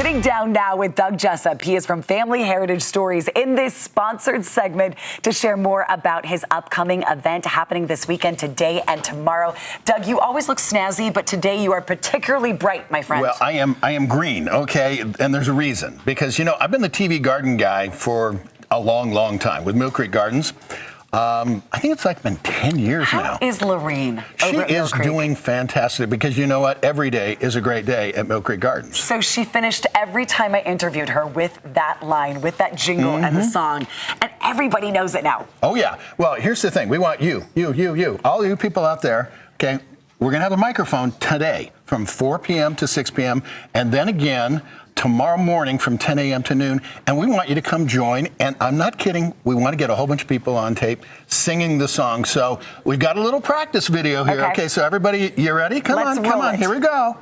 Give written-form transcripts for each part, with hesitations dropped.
Sitting down now with Doug Jessup. He is from Family Heritage Stories in this sponsored segment to share more about his upcoming event happening this weekend, today and tomorrow. Doug, you always look snazzy, but today you are particularly bright, my friend. Well, I am green, okay? And there's a reason. Because, you know, I've been the TV garden guy for a long, long time with Mill Creek Gardens. I think it's like been 10 years now. How is Lorene She over at Mill is Creek? doing fantastic because you know what? Every day is a great day at Mill Creek Gardens. So she finished every time I interviewed her with that line, with that jingle and the song. And everybody knows it now. Oh, yeah. Well, here's the thing. We want you, all you people out there, okay? We're going to have a microphone today from 4 p.m. to 6 p.m. and then again tomorrow morning from 10 a.m. to noon, and we want you to come join, and I'm not kidding, we want to get a whole bunch of people on tape singing the song. So we've got a little practice video here. Okay, so everybody, you ready? Come on, here we go.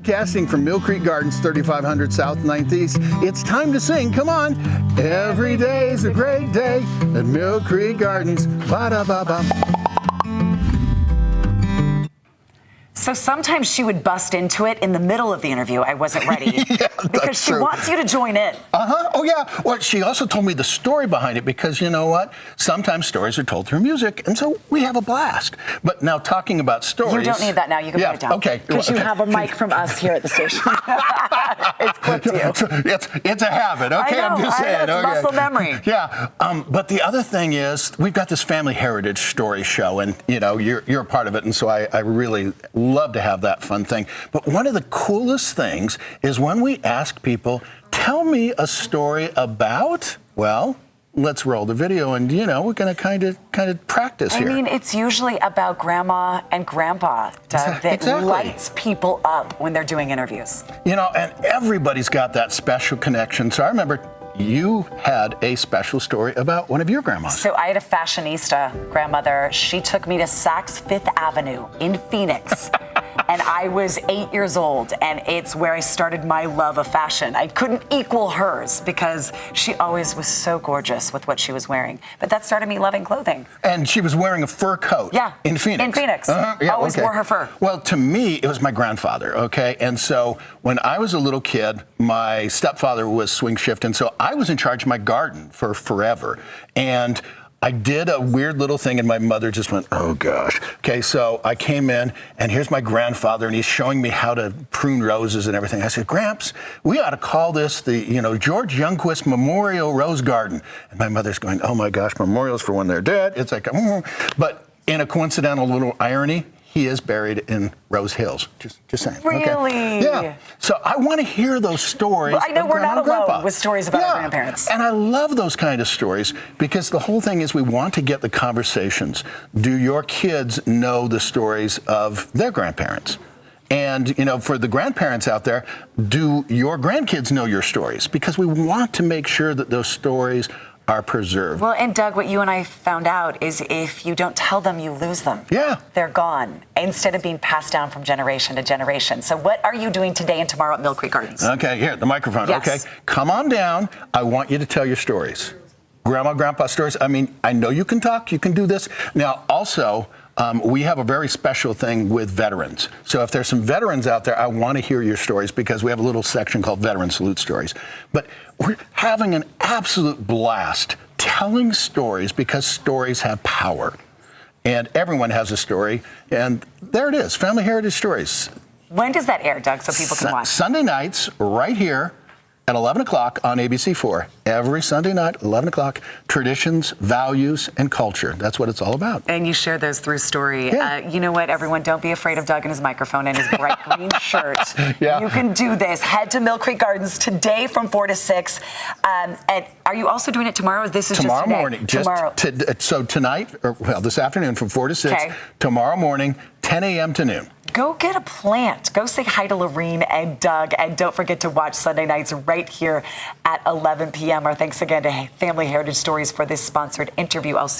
Casting from Mill Creek Gardens, 3500 South 9th East. It's time to sing, come on. Every day's a great day at Mill Creek Gardens. Ba-da-ba-ba. So sometimes she would bust into it in the middle of the interview. I wasn't ready. Because she wants you to join in. Oh, yeah. Well, she also told me the story behind it because, you know what? Sometimes stories are told through music, and so we have a blast. But now talking about stories... You don't need that now. You can put it down. Okay. Because you have a mic from us here at the station. It's clipped to you. It's a habit, okay? I'm just saying. It's muscle memory. Yeah. But the other thing is, we've got this Family Heritage Story show, and, you know, you're a part of it, and so I really love to have that fun thing. But one of the coolest things is when we ask people, tell me a story about, well, let's roll the video, and you know, we're going to kind of practice here. I mean, it's usually about grandma and grandpa, Doug, that lights people up when they're doing interviews. You know, and everybody's got that special connection. So I remember you had a special story about one of your grandmas. So I had a fashionista grandmother. She took me to Saks Fifth Avenue in Phoenix. And I was 8 years old, and it's where I started my love of fashion. I couldn't equal hers because she always was so gorgeous with what she was wearing. But that started me loving clothing. And she was wearing a fur coat. Yeah. In Phoenix. In Phoenix. Yeah, always wore her fur. Well, to me, it was my grandfather, okay? And so when I was a little kid, my stepfather was swing shifting, so I was in charge of my garden for forever. And I did a weird little thing, and my mother just went, oh, gosh. Okay, so I came in, and here's my grandfather, and he's showing me how to prune roses and everything. I said, Gramps, we ought to call this the, George Youngquist Memorial Rose Garden. And my mother's going, oh, my gosh, memorials for when they're dead. It's like, But in a coincidental little irony, he is buried in Rose Hills. Just saying. Really? Okay. Yeah. So I want to hear those stories. Well, I know of we're Grandma not and Grandpa. alone with stories about our grandparents. And I love those kind of stories because the whole thing is we want to get the conversations. Do your kids know the stories of their grandparents? And, for the grandparents out there, do your grandkids know your stories? Because we want to make sure that those stories are preserved. Well, and Doug, what you and I found out is if you don't tell them, you lose them. Yeah. They're gone instead of being passed down from generation to generation. So what are you doing today and tomorrow at Mill Creek Gardens? Okay, here, the microphone. Yes. Okay, come on down. I want you to tell your stories. Grandma, grandpa stories. I mean, I know you can talk, you can do this. Now, also, we have a very special thing with veterans. So if there's some veterans out there, I want to hear your stories because we have a little section called Veteran Salute Stories. But we're having an absolute blast telling stories because stories have power. And everyone has a story. And there it is, Family Heritage Stories. When does that air, Doug, so people can watch? Sunday nights, right here at 11 o'clock on ABC4. Every Sunday night, 11 o'clock, traditions, values, and culture. That's what it's all about. And you share those through story. Yeah. You know what, everyone, don't be afraid of Doug and his microphone and his bright green shirt. Yeah. You can do this. Head to Mill Creek Gardens today from 4 to 6. And are you also doing it tomorrow? This is tomorrow just today? Morning. Tomorrow. So tonight, this afternoon from 4 to 6. Okay. Tomorrow morning, 10 a.m. to noon. Go get a plant. Go say hi to Lorene and Doug. And don't forget to watch Sunday nights right here at 11 p.m. Our thanks again to Family Heritage Stories for this sponsored interview. I'll see